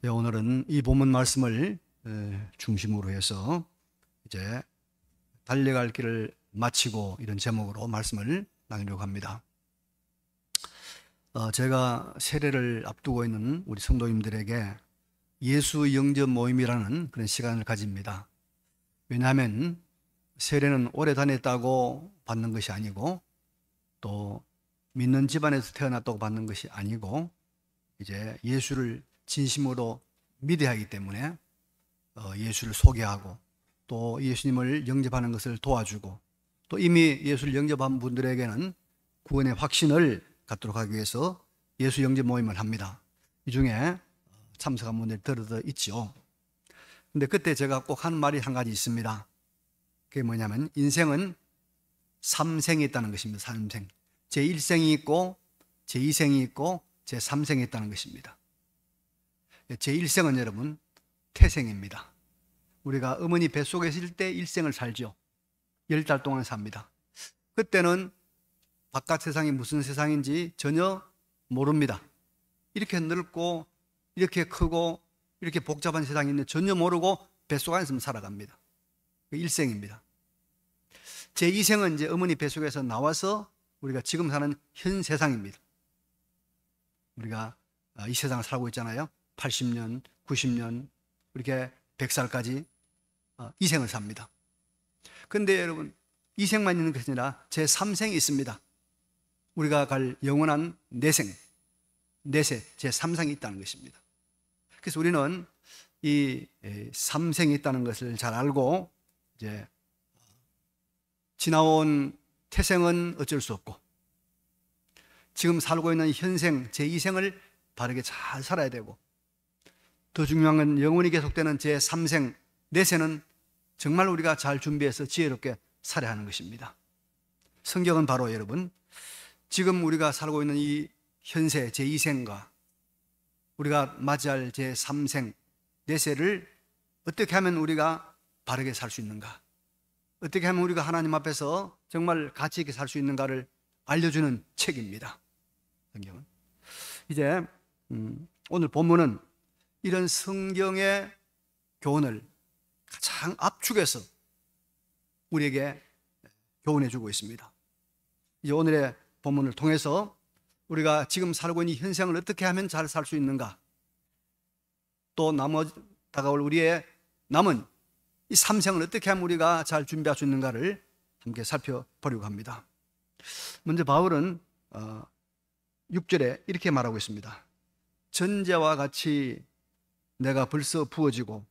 네, 오늘은 이 본문 말씀을 중심으로 해서 이제 달려갈 길을 마치고 이런 제목으로 말씀을 나누려고 합니다. 제가 세례를 앞두고 있는 우리 성도님들에게 예수 영접 모임이라는 그런 시간을 가집니다. 왜냐하면 세례는 오래 다녔다고 받는 것이 아니고 또 믿는 집안에서 태어났다고 받는 것이 아니고 이제 예수를 진심으로 믿어야 하기 때문에 예수를 소개하고 또 예수님을 영접하는 것을 도와주고 또 이미 예수를 영접한 분들에게는 구원의 확신을 갖도록 하기 위해서 예수 영접 모임을 합니다. 이 중에 참석한 분들이 들어도 있죠. 근데 그때 제가 꼭 하는 말이 한 가지 있습니다. 그게 뭐냐면 인생은 3생이 있다는 것입니다. 3생. 제1생이 있고 제2생이 있고 제3생이 있다는 것입니다. 제1생은 여러분 태생입니다. 우리가 어머니 뱃속에 있을 때 일생을 살죠. 10달 동안 삽니다. 그때는 바깥 세상이 무슨 세상인지 전혀 모릅니다. 이렇게 넓고 이렇게 크고 이렇게 복잡한 세상이 있는데 전혀 모르고 뱃속 안에서 살아갑니다. 일생입니다. 제2생은 이제 어머니 뱃속에서 나와서 우리가 지금 사는 현 세상입니다. 우리가 이 세상을 살고 있잖아요. 80년, 90년, 이렇게 100살까지 이 생을 삽니다. 그런데 여러분, 이 생만 있는 것이 아니라 제3생이 있습니다. 우리가 갈 영원한 내생, 내세, 제3생이 있다는 것입니다. 그래서 우리는 이 3생이 있다는 것을 잘 알고 이제 지나온 태생은 어쩔 수 없고 지금 살고 있는 현생, 제2생을 바르게 잘 살아야 되고 더 중요한 건 영원히 계속되는 제3생, 내세는 정말 우리가 잘 준비해서 지혜롭게 살아야 하는 것입니다. 성경은 바로 여러분 지금 우리가 살고 있는 이 현세 제2생과 우리가 맞이할 제3생, 내세를 어떻게 하면 우리가 바르게 살 수 있는가, 어떻게 하면 우리가 하나님 앞에서 정말 가치 있게 살 수 있는가를 알려주는 책입니다. 성경은. 이제 오늘 본문은 이런 성경의 교훈을 가장 압축해서 우리에게 교훈해 주고 있습니다. 이제 오늘의 본문을 통해서 우리가 지금 살고 있는 현생을 어떻게 하면 잘 살 수 있는가, 또 다가올 우리의 남은 이 3생을 어떻게 하면 우리가 잘 준비할 수 있는가를 함께 살펴보려고 합니다. 먼저 바울은 6절에 이렇게 말하고 있습니다. 전제와 같이 내가 벌써 부어지고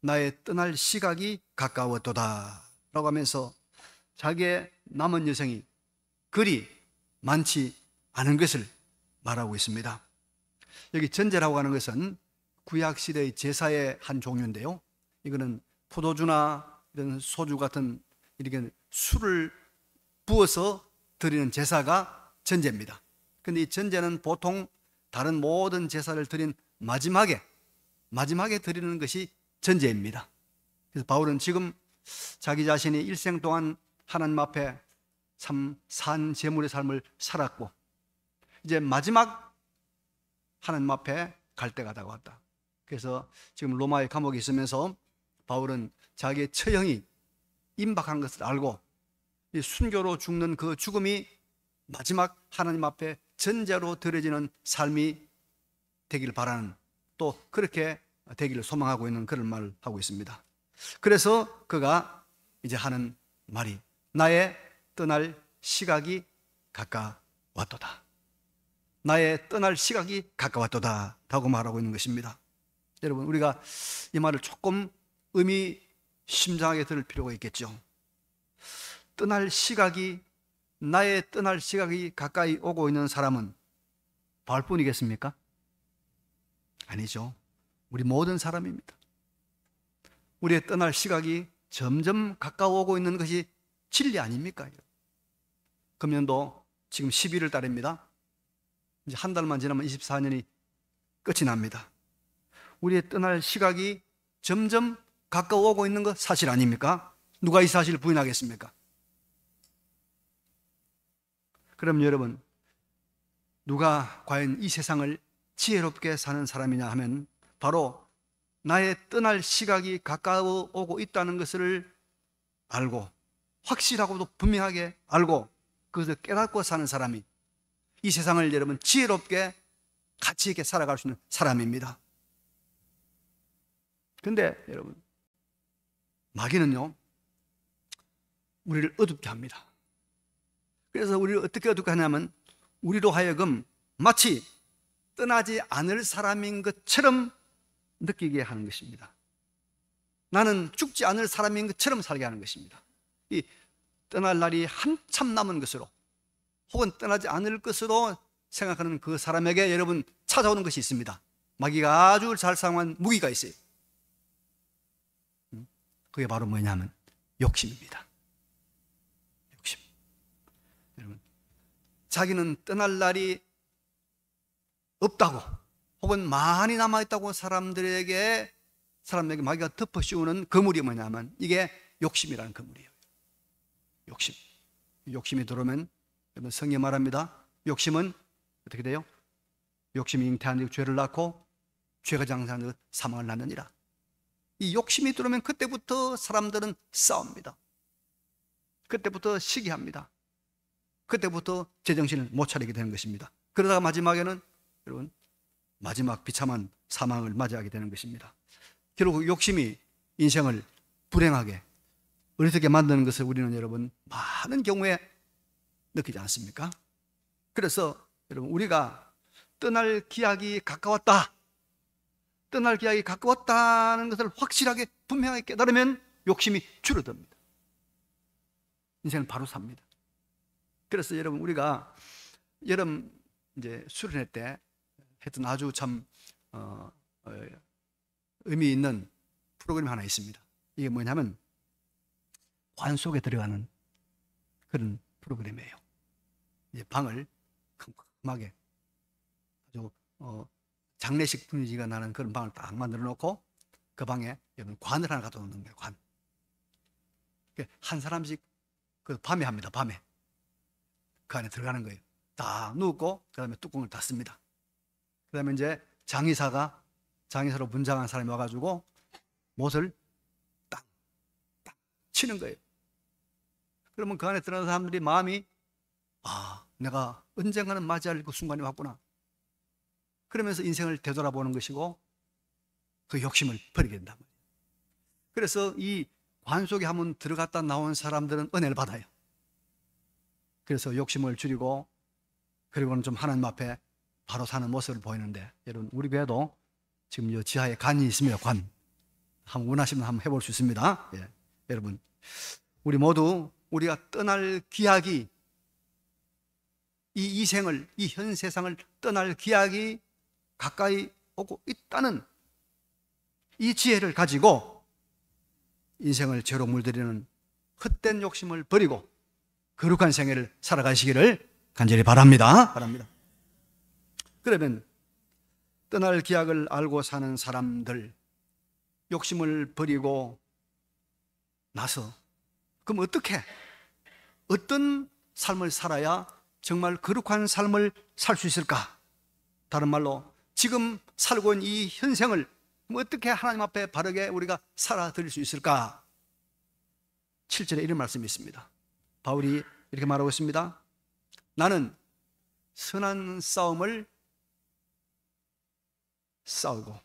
나의 떠날 시각이 가까웠도다 라고 하면서 자기의 남은 여생이 그리 많지 않은 것을 말하고 있습니다. 여기 전제라고 하는 것은 구약시대의 제사의 한 종류인데요, 이거는 포도주나 이런 소주 같은 이렇게 술을 부어서 드리는 제사가 전제입니다. 그런데 이 전제는 보통 다른 모든 제사를 드린 마지막에 드리는 것이 전제입니다. 그래서 바울은 지금 자기 자신이 일생 동안 하나님 앞에 참 산 제물의 삶을 살았고 이제 마지막 하나님 앞에 갈 때가 다가왔다. 그래서 지금 로마의 감옥에 있으면서 바울은 자기의 처형이 임박한 것을 알고 이 순교로 죽는 그 죽음이 마지막 하나님 앞에 전제로 드려지는 삶이 되기를 바라는, 또 그렇게 되기를 소망하고 있는 그런 말을 하고 있습니다. 그래서 그가 이제 하는 말이 나의 떠날 시각이 가까웠도다. 나의 떠날 시각이 가까웠도다 라고 말하고 있는 것입니다. 여러분, 우리가 이 말을 조금 의미심장하게 들을 필요가 있겠죠. 나의 떠날 시각이 가까이 오고 있는 사람은 바울뿐이겠습니까? 아니죠. 우리 모든 사람입니다. 우리의 떠날 시각이 점점 가까워오고 있는 것이 진리 아닙니까? 금년도 지금 11월 달입니다. 이제 한 달만 지나면 24년이 끝이 납니다. 우리의 떠날 시각이 점점 가까워오고 있는 것 사실 아닙니까? 누가 이 사실을 부인하겠습니까? 그럼 여러분, 누가 과연 이 세상을 지혜롭게 사는 사람이냐 하면 바로 나의 떠날 시각이 가까워 오고 있다는 것을 알고, 확실하고도 분명하게 알고 그것을 깨닫고 사는 사람이 이 세상을 여러분 지혜롭게 가치 있게 살아갈 수 있는 사람입니다. 근데 여러분, 마귀는요 우리를 어둡게 합니다. 그래서 우리를 어떻게 어둡게 하냐면, 우리로 하여금 마치 떠나지 않을 사람인 것처럼 느끼게 하는 것입니다. 나는 죽지 않을 사람인 것처럼 살게 하는 것입니다. 이 떠날 날이 한참 남은 것으로, 혹은 떠나지 않을 것으로 생각하는 그 사람에게 여러분 찾아오는 것이 있습니다. 마귀가 아주 잘 사용한 무기가 있어요. 그게 바로 뭐냐면 욕심입니다. 욕심. 여러분, 자기는 떠날 날이 없다고, 혹은 많이 남아있다고 사람에게 마귀가 덮어 씌우는 그물이 뭐냐면 이게 욕심이라는 그물이에요. 욕심. 욕심이 들어오면 여러분, 성경이 말합니다. 욕심은 어떻게 돼요? 욕심이 잉태한 즉 죄를 낳고, 죄가 장사한 즉 사망을 낳느니라. 이 욕심이 들어오면 그때부터 사람들은 싸웁니다. 그때부터 시기합니다. 그때부터 제정신을 못 차리게 되는 것입니다. 그러다가 마지막에는 여러분, 마지막 비참한 사망을 맞이하게 되는 것입니다. 결국 욕심이 인생을 불행하게, 어리석게 만드는 것을 우리는 여러분 많은 경우에 느끼지 않습니까? 그래서 여러분, 우리가 떠날 기약이 가까웠다, 떠날 기약이 가까웠다는 것을 확실하게 분명하게 깨달으면 욕심이 줄어듭니다. 인생을 바로 삽니다. 그래서 여러분, 우리가 여름 이제 수련회 때 했던 아주 참 의미 있는 프로그램이 하나 있습니다. 이게 뭐냐면 관 속에 들어가는 그런 프로그램이에요. 이제 방을 큼큼하게 아주 장례식 분위기가 나는 그런 방을 딱 만들어 놓고, 그 방에 여러분 관을 하나 갖다 놓는 거예요. 관. 한 사람씩 그 밤에 합니다. 밤에 그 안에 들어가는 거예요. 딱 누웠고, 그 다음에 뚜껑을 닫습니다. 그 다음에 이제 장의사로 분장한 사람이 와가지고 못을 딱 치는 거예요. 그러면 그 안에 들어가는 사람들이 마음이, 내가 언젠가는 맞이할 그 순간이 왔구나, 그러면서 인생을 되돌아보는 것이고, 그 욕심을 버리게 된단 말이에요. 그래서 이 관 속에 한번 들어갔다 나온 사람들은 은혜를 받아요. 그래서 욕심을 줄이고, 그리고는 좀 하나님 앞에 바로 사는 모습을 보이는데, 여러분, 우리 교회도 지금 이 지하에 관이 있습니다. 관. 한번 원하시면 한번 해볼 수 있습니다. 예. 여러분, 우리 모두 우리가 떠날 기약이, 이 생을, 이 현 세상을 떠날 기약이 가까이 오고 있다는 이 지혜를 가지고 인생을 죄로 물들이는 헛된 욕심을 버리고 거룩한 생애를 살아가시기를 간절히 바랍니다. 그러면 떠날 기약을 알고 사는 사람들, 욕심을 버리고 나서 그럼 어떤 삶을 살아야 정말 거룩한 삶을 살 수 있을까? 다른 말로 지금 살고 있는 이 현생을 어떻게 하나님 앞에 바르게 우리가 살아드릴 수 있을까? 7절에 이런 말씀이 있습니다. 바울이 이렇게 말하고 있습니다. 나는 선한 싸움을 싸우고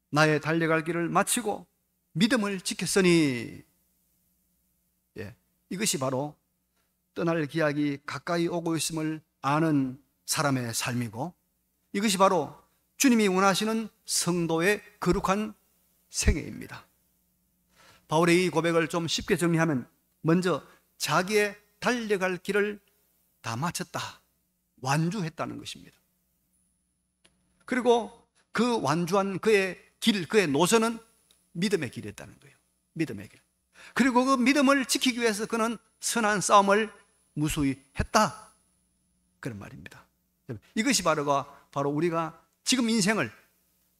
나의 달려갈 길을 마치고 믿음을 지켰으니, 이것이 바로 떠날 기약이 가까이 오고 있음을 아는 사람의 삶이고, 이것이 바로 주님이 원하시는 성도의 거룩한 생애입니다. 바울의 이 고백을 좀 쉽게 정리하면, 먼저 자기의 달려갈 길을 다 마쳤다, 완주했다는 것입니다. 그리고 그 완주한 그의 길, 그의 노선은 믿음의 길이었다는 거예요. 믿음의 길. 그리고 그 믿음을 지키기 위해서 그는 선한 싸움을 무수히 했다, 그런 말입니다. 이것이 바로 우리가 지금 인생을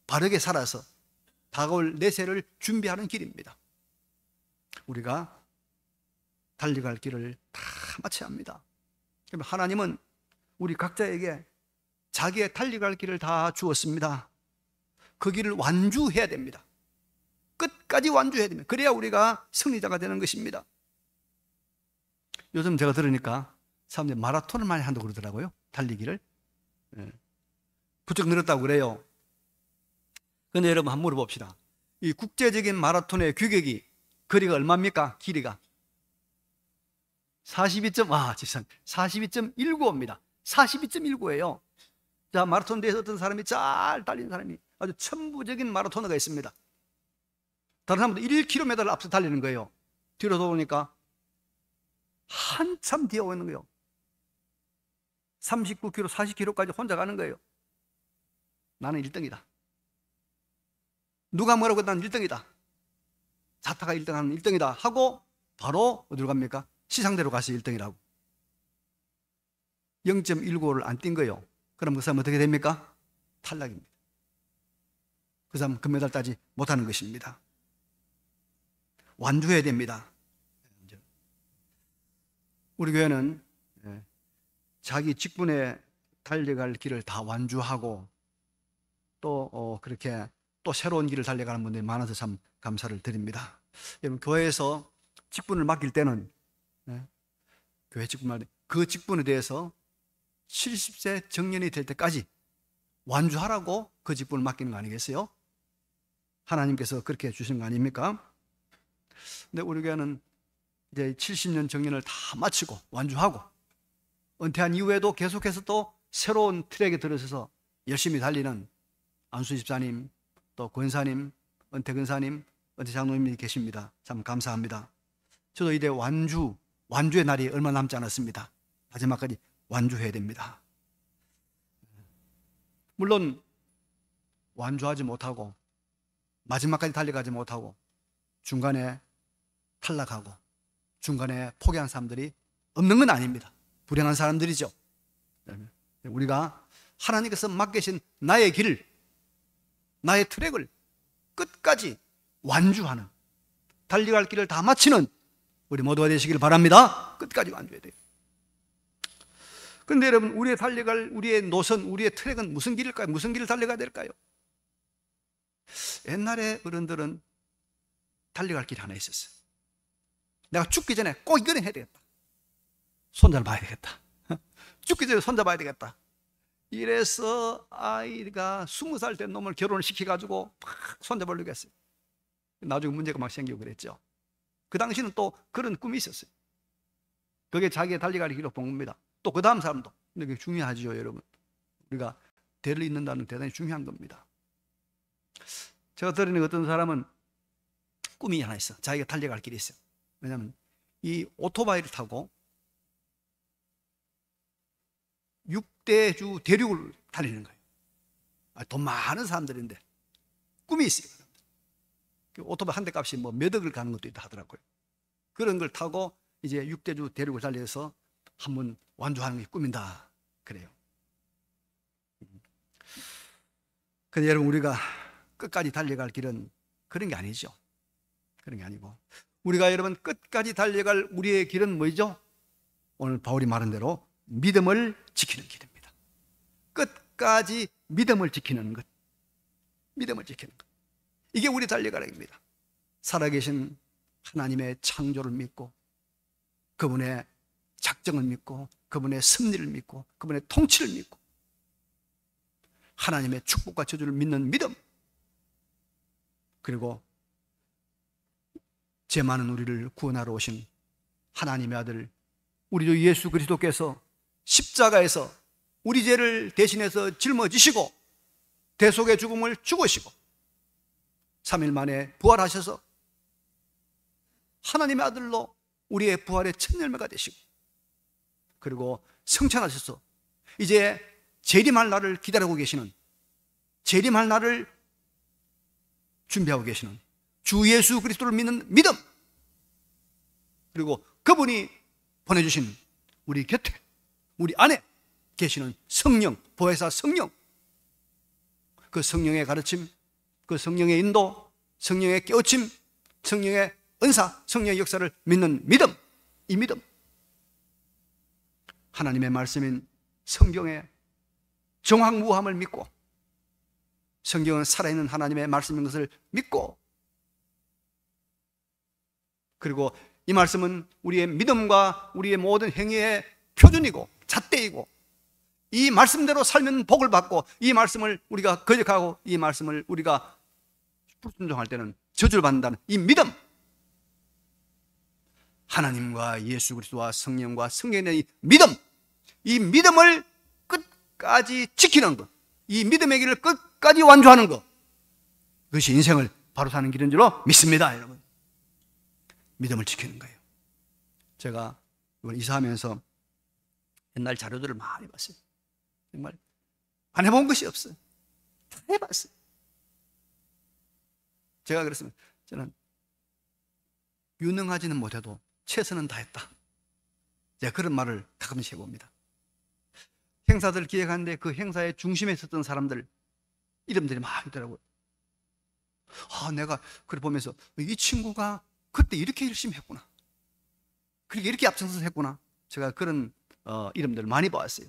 바르게 살아서 다가올 내세를 준비하는 길입니다. 우리가 달려갈 길을 다 마쳐야 합니다. 하나님은 우리 각자에게 자기의 달려갈 길을 다 주었습니다. 그 길을 완주해야 됩니다. 끝까지 완주해야 됩니다. 그래야 우리가 승리자가 되는 것입니다. 요즘 제가 들으니까 사람들이 마라톤을 많이 한다고 그러더라고요. 달리기를. 부쩍 늘었다고 그래요. 그런데 여러분 한번 물어봅시다. 이 국제적인 마라톤의 규격이 거리가 얼마입니까? 길이가 42.19입니다. 42.19예요. 자, 마라톤 대회에서 어떤 사람이 잘 달린 사람이 아주 천부적인 마라토너가 있습니다. 다른 사람도 1km를 앞서 달리는 거예요. 뒤로 돌아오니까 한참 뒤에 오는 거예요. 39km, 40km까지 혼자 가는 거예요. 나는 1등이다. 누가 뭐라고 해도 나는 1등이다. 자타가 1등하는 1등이다 하고 바로 어디로 갑니까? 시상대로 가서 1등이라고. 0.195를 안 뛴 거예요. 그럼 그 사람 어떻게 됩니까? 탈락입니다. 그 사람 금메달 따지 못하는 것입니다. 완주해야 됩니다. 우리 교회는 자기 직분에 달려갈 길을 다 완주하고 또 그렇게 또 새로운 길을 달려가는 분들이 많아서 참 감사를 드립니다. 여러분, 교회에서 직분을 맡길 때는 교회 직분을 그 직분에 대해서 70세 정년이 될 때까지 완주하라고 그 직분을 맡기는 거 아니겠어요? 하나님께서 그렇게 주신 거 아닙니까? 근데 우리 교회는 이제 70년 정년을 다 마치고 완주하고 은퇴한 이후에도 계속해서 또 새로운 트랙에 들어서서 열심히 달리는 안수 집사님, 또 권사님, 은퇴 권사님, 은퇴 장로님이 계십니다. 참 감사합니다. 저도 이제 완주의 날이 얼마 남지 않았습니다. 마지막까지 완주해야 됩니다. 물론 완주하지 못하고 마지막까지 달려가지 못하고 중간에 탈락하고 중간에 포기한 사람들이 없는 건 아닙니다. 불행한 사람들이죠. 우리가 하나님께서 맡기신 나의 길을, 나의 트랙을 끝까지 완주하는, 달려갈 길을 다 마치는 우리 모두가 되시길 바랍니다. 끝까지 완주해야 돼요. 그런데 여러분, 우리의 달려갈 우리의 노선, 우리의 트랙은 무슨 길일까요? 무슨 길을 달려가야 될까요? 옛날에 어른들은 달려갈 길이 하나 있었어요. 내가 죽기 전에 꼭 이거는 해야 되겠다. 손자를 봐야 되겠다. 죽기 전에 손자 봐야 되겠다. 이래서 아이가 20살 된 놈을 결혼을 시켜가지고 막 손자 보려고 했어요. 나중에 문제가 막 생기고 그랬죠. 그 당시는 또 그런 꿈이 있었어요. 그게 자기의 달려갈 길로 본 겁니다. 또 그 다음 사람도. 근데 그게 중요하죠, 여러분. 우리가 대를 잇는다는 대단히 중요한 겁니다. 제가 들으니 어떤 사람은 꿈이 하나 있어. 자기가 달려갈 길이 있어요. 왜냐하면 이 오토바이를 타고 6대주 대륙을 달리는 거예요. 돈 많은 사람들인데 꿈이 있어요. 오토바이 한 대 값이 뭐 몇 억을 가는 것도 있다 하더라고요. 그런 걸 타고 이제 6대주 대륙을 달려서 한번 완주하는 게 꿈인다 그래요. 근데 여러분, 우리가 끝까지 달려갈 길은 그런 게 아니죠. 그런 게 아니고 우리가 여러분 끝까지 달려갈 우리의 길은 뭐죠? 오늘 바울이 말한 대로 믿음을 지키는 길입니다. 끝까지 믿음을 지키는 것. 믿음을 지키는 것. 이게 우리 달려가는 길입니다. 살아계신 하나님의 창조를 믿고 그분의 작정을 믿고 그분의 섭리를 믿고 그분의 통치를 믿고 하나님의 축복과 저주를 믿는 믿음, 그리고 죄 많은 우리를 구원하러 오신 하나님의 아들 우리 주 예수 그리스도께서 십자가에서 우리 죄를 대신해서 짊어지시고 대속의 죽음을 죽으시고 3일 만에 부활하셔서 하나님의 아들로 우리의 부활의 첫 열매가 되시고 그리고 성천하셔서 이제 재림할 날을 기다리고 계시는, 재림할 날을 준비하고 계시는 주 예수 그리스도를 믿는 믿음, 그리고 그분이 보내주신 우리 곁에 우리 안에 계시는 성령, 보혜사 성령, 그 성령의 가르침, 그 성령의 인도, 성령의 깨우침, 성령의 은사, 성령의 역사를 믿는 믿음, 이 믿음, 하나님의 말씀인 성경의 정확무함을 믿고 성경은 살아있는 하나님의 말씀인 것을 믿고, 그리고 이 말씀은 우리의 믿음과 우리의 모든 행위의 표준이고 잣대이고, 이 말씀대로 살면 복을 받고, 이 말씀을 우리가 거역하고 이 말씀을 우리가 불순종할 때는 저주를 받는다는 이 믿음, 하나님과 예수 그리스도와 성령과 성령의 믿음, 이 믿음을 끝까지 지키는 것, 이 믿음의 길을 끝까지 완주하는 것, 그것이 인생을 바로 사는 길인 줄로 믿습니다. 여러분, 믿음을 지키는 거예요. 제가 이번 이사하면서 옛날 자료들을 많이 봤어요. 정말 안 해본 것이 없어요. 다 해봤어요. 제가 그랬습니다. 저는 유능하지는 못해도 최선은 다했다. 제가 그런 말을 가끔씩 해봅니다. 행사들 기획하는데 그 행사의 중심에 있었던 사람들 이름들이 막 있더라고요. 내가 그걸 보면서 이 친구가 그때 이렇게 열심히 했구나, 그렇게 이렇게 앞장서서 했구나. 제가 그런 이름들을 많이 보았어요.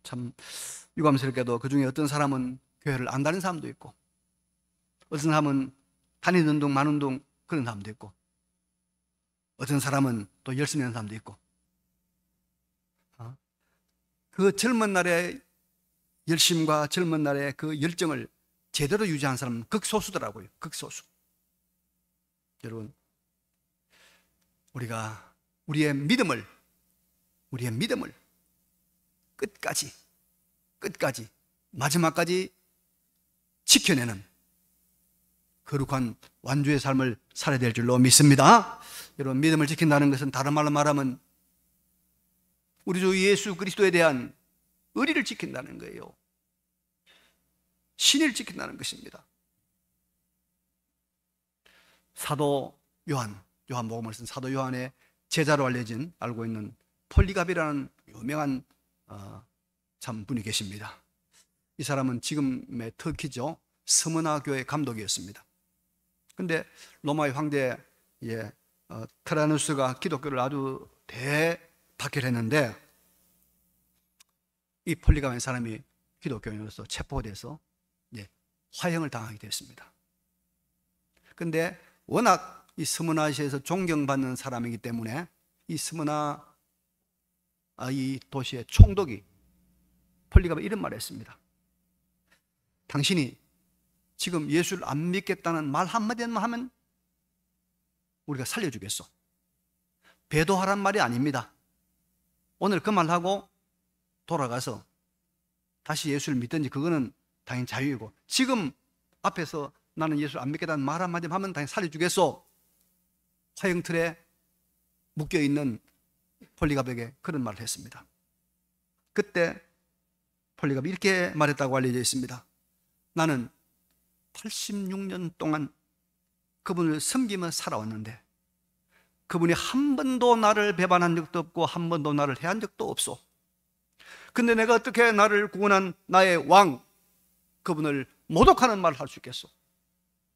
참 유감스럽게도 그 중에 어떤 사람은 교회를 안 다니는 사람도 있고, 어떤 사람은 다니는 둥 마는 둥 그런 사람도 있고, 어떤 사람은 또 열심히 하는 사람도 있고, 그 젊은 날의 열심과 젊은 날의 그 열정을 제대로 유지한 사람은 극소수더라고요. 극소수. 여러분, 우리가 우리의 믿음을 끝까지 마지막까지 지켜내는 거룩한 완주의 삶을 살아야 될 줄로 믿습니다. 여러분, 믿음을 지킨다는 것은 다른 말로 말하면 우리 주 예수 그리스도에 대한 의리를 지킨다는 거예요. 신의를 지킨다는 것입니다. 사도 요한복음을 쓴 사도 요한의 제자로 알고 있는 폴리갑이라는 유명한 참 분이 계십니다. 이 사람은 지금의 터키죠. 스무나 교회 감독이었습니다. 근데 로마의 황제 트라누스가 기독교를 아주 대박해했는데, 이 폴리갑의 사람이 기독교인으로서 체포돼서 화형을 당하게 됐습니다. 근데 워낙 이 스무나시에서 존경받는 사람이기 때문에 이 스무나 이 도시의 총독이 폴리갑에 이런 말을 했습니다. 당신이 지금 예수를 안 믿겠다는 말 한마디만 하면 우리가 살려주겠소. 배도하란 말이 아닙니다. 오늘 그 말하고 돌아가서 다시 예수를 믿든지 그거는 당연히 자유이고, 지금 앞에서 나는 예수를 안 믿겠다는 말 한마디 하면 당연히 살려주겠소. 화형틀에 묶여있는 폴리갑에게 그런 말을 했습니다. 그때 폴리갑이 이렇게 말했다고 알려져 있습니다. 나는 86년 동안 그분을 섬기며 살아왔는데 그분이 한 번도 나를 배반한 적도 없고 한 번도 나를 해한 적도 없소. 근데 내가 어떻게 나를 구원한 나의 왕, 그분을 모독하는 말을 할 수 있겠소?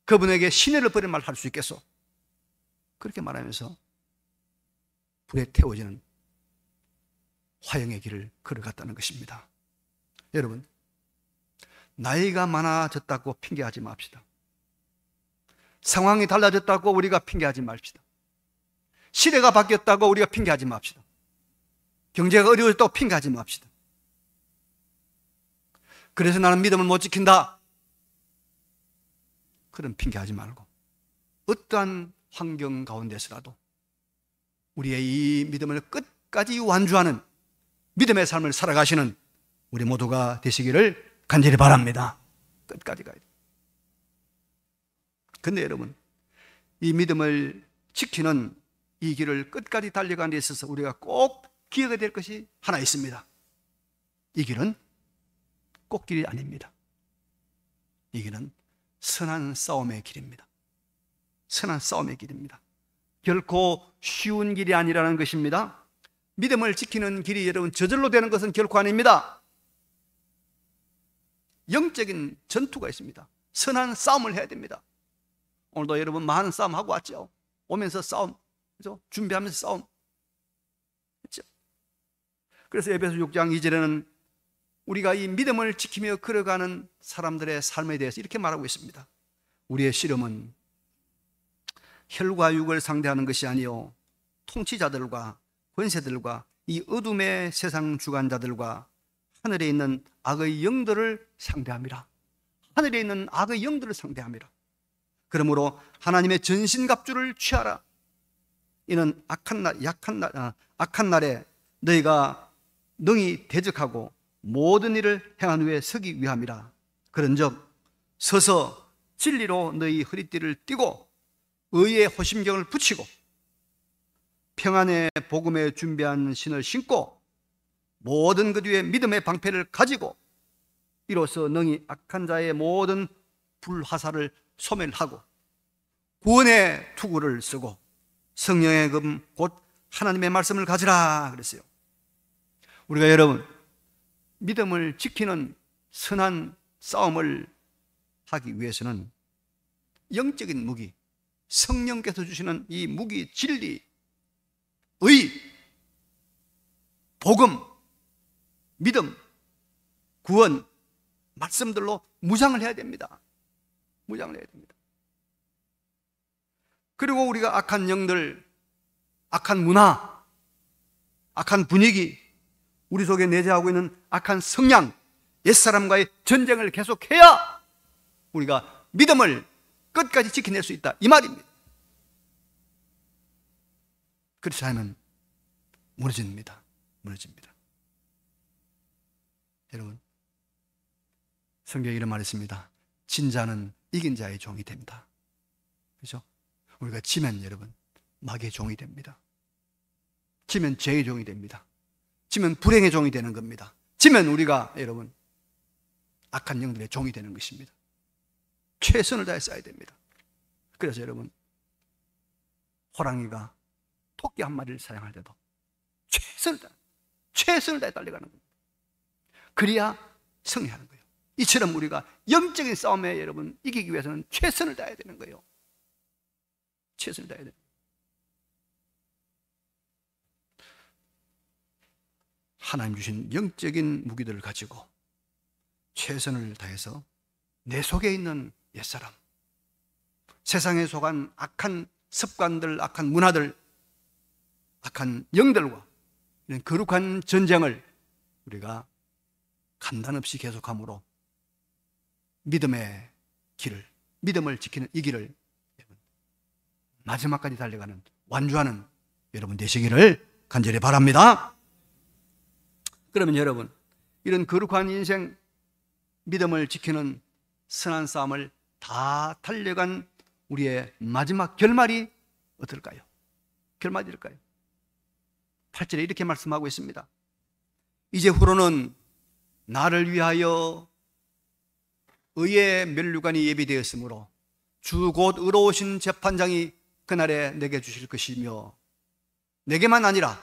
그분에게 신뢰를 버리는 말을 할 수 있겠소? 그렇게 말하면서 불에 태워지는 화형의 길을 걸어갔다는 것입니다. 여러분, 나이가 많아졌다고 핑계하지 맙시다. 상황이 달라졌다고 우리가 핑계하지 맙시다. 시대가 바뀌었다고 우리가 핑계하지 맙시다. 경제가 어려워졌다고 핑계하지 맙시다. 그래서 나는 믿음을 못 지킨다, 그런 핑계하지 말고 어떠한 환경 가운데서라도 우리의 이 믿음을 끝까지 완주하는 믿음의 삶을 살아가시는 우리 모두가 되시기를 간절히 바랍니다. 끝까지 가야 돼요. 근데 여러분, 이 믿음을 지키는 이 길을 끝까지 달려가는 데 있어서 우리가 꼭 기억해야 될 것이 하나 있습니다. 이 길은 꽃길이 아닙니다. 이 길은 선한 싸움의 길입니다. 선한 싸움의 길입니다. 결코 쉬운 길이 아니라는 것입니다. 믿음을 지키는 길이 여러분 저절로 되는 것은 결코 아닙니다. 영적인 전투가 있습니다. 선한 싸움을 해야 됩니다. 오늘도 여러분 많은 싸움 하고 왔죠. 오면서 싸움, 그렇죠? 준비하면서 싸움, 그렇죠? 그래서 에베소 6장 2절에는 우리가 이 믿음을 지키며 걸어가는 사람들의 삶에 대해서 이렇게 말하고 있습니다. 우리의 씨름은 혈과 육을 상대하는 것이 아니요 통치자들과 권세들과 이 어둠의 세상 주관자들과 하늘에 있는 악의 영들을 상대함이라. 하늘에 있는 악의 영들을 상대함이라. 그러므로 하나님의 전신갑주를 취하라. 이는 악한 날에 너희가 능히 대적하고 모든 일을 행한 후에 서기 위함이라. 그런즉 서서 진리로 너희 허리띠를 띠고 의의 호심경을 붙이고 평안의 복음에 준비한 신을 신고 모든 그 뒤에 믿음의 방패를 가지고 이로써 능히 악한 자의 모든 불화살을 소멸하고 구원의 투구를 쓰고 성령의 금 곧 하나님의 말씀을 가지라 그랬어요. 우리가 여러분 믿음을 지키는 선한 싸움을 하기 위해서는 영적인 무기, 성령께서 주시는 이 무기, 진리, 의, 복음, 믿음, 구원, 말씀들로 무장을 해야 됩니다. 무장을 해야 됩니다. 그리고 우리가 악한 영들, 악한 문화, 악한 분위기, 우리 속에 내재하고 있는 악한 성향, 옛사람과의 전쟁을 계속해야 우리가 믿음을 끝까지 지켜낼 수 있다, 이 말입니다. 그렇지 않으면 무너집니다. 여러분, 성경에 이런 말이 있습니다. 진 자는 이긴 자의 종이 됩니다. 그렇죠? 우리가 지면 여러분 마귀의 종이 됩니다. 지면 죄의 종이 됩니다. 지면 불행의 종이 되는 겁니다. 지면 우리가 여러분 악한 영들의 종이 되는 것입니다. 최선을 다해 싸야 됩니다. 그래서 여러분 호랑이가 토끼 한 마리를 사냥할 때도 최선을 다해 달려가는 겁니다. 그래야 승리하는 거예요. 이처럼 우리가 영적인 싸움에 여러분 이기기 위해서는 최선을 다해야 되는 거예요. 최선을 다해야 돼요. 하나님 주신 영적인 무기들을 가지고 최선을 다해서 내 속에 있는 옛사람, 세상에 속한 악한 습관들, 악한 문화들, 악한 영들과 이런 거룩한 전쟁을 우리가 간단 없이 계속함으로 믿음의 길을, 믿음을 지키는 이 길을 마지막까지 달려가는, 완주하는 여러분 되시기를 간절히 바랍니다. 그러면 여러분, 이런 거룩한 인생, 믿음을 지키는 선한 싸움을 다 달려간 우리의 마지막 결말이 어떨까요? 결말이 어떨까요? 8절에 이렇게 말씀하고 있습니다. 이제 후로는 나를 위하여 의의 면류관이 예비되었으므로 주 곧 의로우신 재판장이 그날에 내게 주실 것이며 내게만 아니라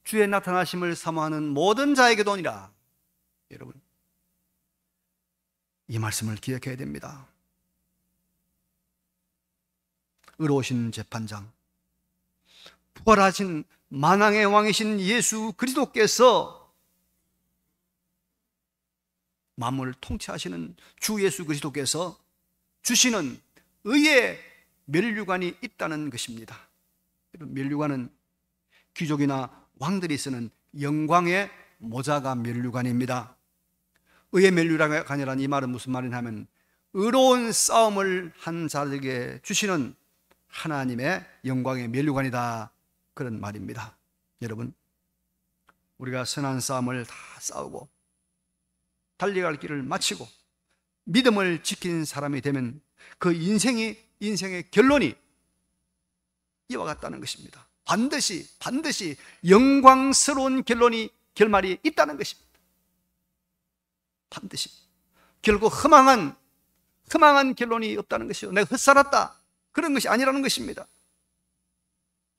주의 나타나심을 사모하는 모든 자에게도니라. 여러분, 이 말씀을 기억해야 됩니다. 의로우신 재판장, 부활하신 만왕의 왕이신 예수 그리스도께서, 만물을 통치하시는 주 예수 그리스도께서 주시는 의의 면류관이 있다는 것입니다. 면류관은 귀족이나 왕들이 쓰는 영광의 모자가 면류관입니다. 의의 면류관이라는 이 말은 무슨 말이냐면 의로운 싸움을 한 자들에게 주시는 하나님의 영광의 면류관이다, 그런 말입니다. 여러분, 우리가 선한 싸움을 다 싸우고 달려갈 길을 마치고 믿음을 지킨 사람이 되면 그 인생의 결론이 이와 같다는 것입니다. 반드시 영광스러운 결말이 있다는 것입니다. 반드시. 결국 허망한 결론이 없다는 것이요, 내가 헛살았다, 그런 것이 아니라는 것입니다.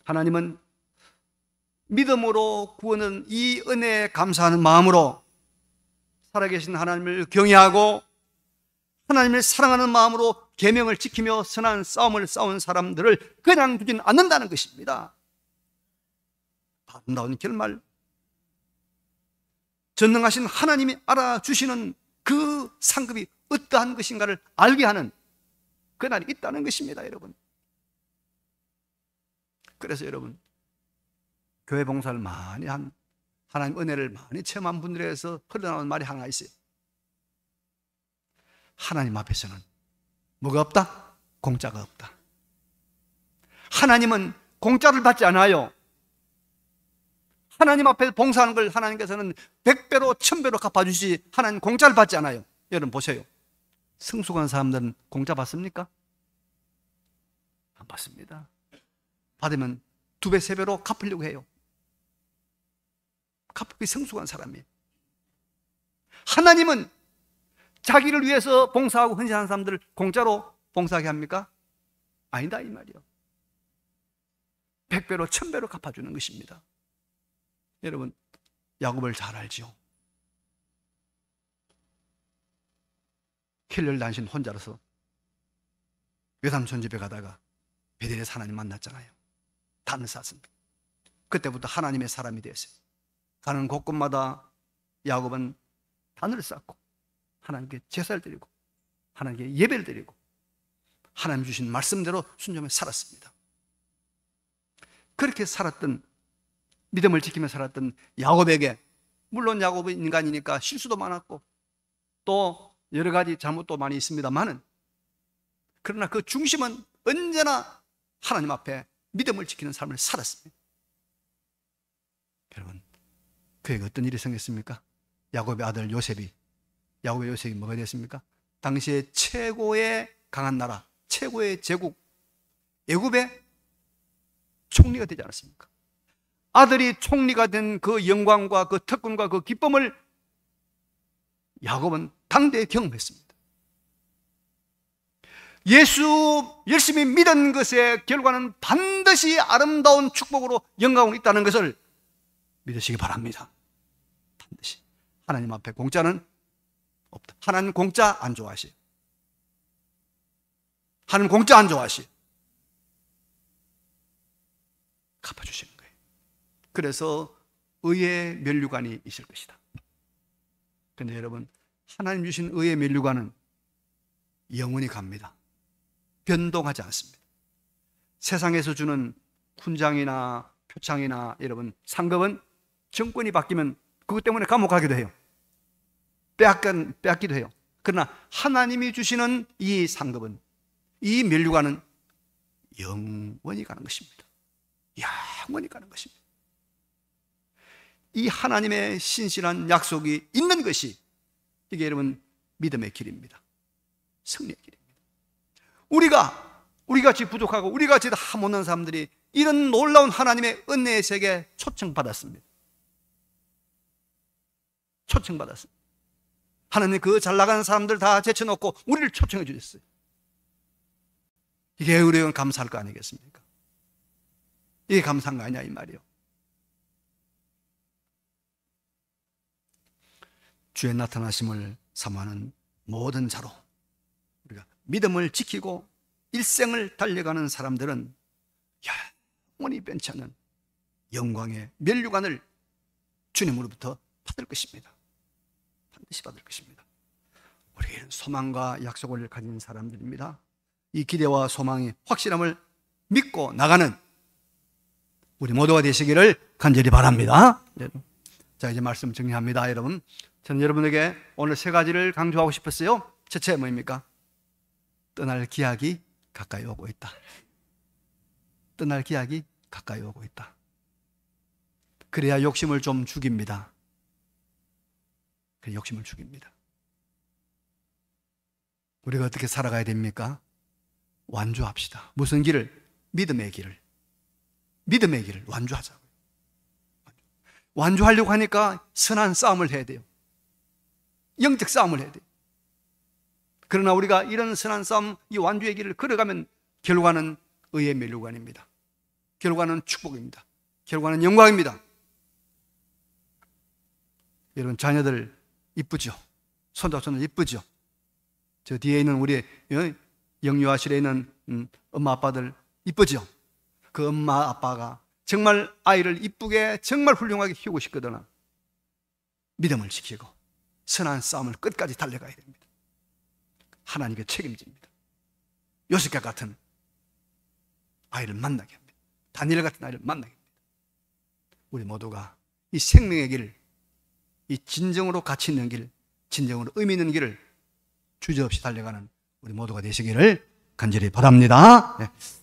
하나님은 믿음으로 구원은 이 은혜에 감사하는 마음으로 살아계신 하나님을 경외하고 하나님을 사랑하는 마음으로 계명을 지키며 선한 싸움을 싸운 사람들을 그냥 두진 않는다는 것입니다. 아름다운 결말, 전능하신 하나님이 알아주시는 그 상급이 어떠한 것인가를 알게 하는 그날이 있다는 것입니다, 여러분. 그래서 여러분, 교회 봉사를 많이 한, 하나님 은혜를 많이 체험한 분들에서 흘러나오는 말이 하나 있어요. 하나님 앞에서는 뭐가 없다? 공짜가 없다. 하나님은 공짜를 받지 않아요. 하나님 앞에 봉사하는 걸 하나님께서는 100배로 1000배로 갚아주시. 하나님 공짜를 받지 않아요. 여러분 보세요. 성숙한 사람들은 공짜 받습니까? 안 받습니다. 받으면 2배, 3배로 갚으려고 해요. 갚기 성숙한 사람이에요. 하나님은 자기를 위해서 봉사하고 헌신하는 사람들을 공짜로 봉사하게 합니까? 아니다 이 말이요. 100배로 1000배로 갚아주는 것입니다. 여러분, 야곱을 잘 알죠. 킬를 단신 혼자라서 외삼촌 집에 가다가 베델에서 하나님 만났잖아요. 단을 쌌습니다. 그때부터 하나님의 사람이 되었어요. 가는 곳곳마다 야곱은 단을 쌓고 하나님께 제사를 드리고 하나님께 예배를 드리고 하나님 주신 말씀대로 순종해 살았습니다. 그렇게 살았던, 믿음을 지키며 살았던 야곱에게, 물론 야곱은 인간이니까 실수도 많았고 또 여러 가지 잘못도 많이 있습니다만은, 그러나 그 중심은 언제나 하나님 앞에 믿음을 지키는 삶을 살았습니다. 여러분, 그에게 어떤 일이 생겼습니까? 야곱의 아들 요셉이, 야곱의 요셉이 뭐가 됐습니까? 당시에 최고의 강한 나라, 최고의 제국 애굽의 총리가 되지 않았습니까? 아들이 총리가 된 그 영광과 그 특권과 그 기쁨을 야곱은 당대에 경험했습니다. 예수 열심히 믿은 것의 결과는 반드시 아름다운 축복으로 영광으로 있다는 것을 믿으시기 바랍니다. 반드시. 하나님 앞에 공짜는 없다. 하나님 공짜 안 좋아하시요. 하나님 공짜 안 좋아하시요. 갚아주시는 거예요. 그래서 의의 면류관이 있을 것이다. 그런데 여러분, 하나님 주신 의의 면류관은 영원히 갑니다. 변동하지 않습니다. 세상에서 주는 훈장이나 표창이나 여러분 상급은 정권이 바뀌면 그것 때문에 감옥 가기도 해요. 빼앗기도 해요. 그러나 하나님이 주시는 이 상급은, 이 면류관은 영원히 가는 것입니다. 영원히 가는 것입니다. 이 하나님의 신실한 약속이 있는 것이, 이게 여러분 믿음의 길입니다. 승리의 길입니다. 우리같이 부족하고 우리같이 다 못난 사람들이 이런 놀라운 하나님의 은혜의 세계에 초청받았습니다. 초청받았습니다. 하나님 그 잘나가는 사람들 다 제쳐놓고 우리를 초청해 주셨어요. 이게 우리는 감사할 거 아니겠습니까? 이게 감사한 거 아니냐 이 말이요. 주의 나타나심을 사모하는 모든 자로 우리가 믿음을 지키고 일생을 달려가는 사람들은 영원히 변치 않는 영광의 면류관을 주님으로부터 받을 것입니다. 반드시 받을 것입니다. 우리는 소망과 약속을 가진 사람들입니다. 이 기대와 소망이 확실함을 믿고 나가는 우리 모두가 되시기를 간절히 바랍니다. 자, 이제 말씀 정리합니다. 여러분, 저는 여러분에게 오늘 3가지를 강조하고 싶었어요. 첫째 뭐입니까? 떠날 기약이 가까이 오고 있다. 떠날 기약이 가까이 오고 있다. 그래야 욕심을 좀 죽입니다. 그래, 욕심을 죽입니다. 우리가 어떻게 살아가야 됩니까? 완주합시다. 무슨 길을? 믿음의 길을. 믿음의 길을 완주하자고요. 완주하려고 하니까 선한 싸움을 해야 돼요. 영적 싸움을 해야 돼요. 그러나 우리가 이런 선한 싸움, 이 완주의 길을 걸어가면 결과는 의의 면류관입니다. 결과는 축복입니다. 결과는 영광입니다. 여러분, 자녀들 이쁘죠? 손자손들 이쁘죠? 저 뒤에 있는 우리 영유아실에 있는 엄마 아빠들 이쁘죠? 그 엄마 아빠가 정말 아이를 이쁘게 정말 훌륭하게 키우고 싶거든. 믿음을 지키고 선한 싸움을 끝까지 달려가야 됩니다. 하나님께 책임집니다. 요셉과 같은 아이를 만나게 합니다. 다니엘 같은 아이를 만나게 합니다. 우리 모두가 이 생명의 길, 이 진정으로 가치 있는 길, 진정으로 의미 있는 길을 주저없이 달려가는 우리 모두가 되시기를 간절히 바랍니다. 네.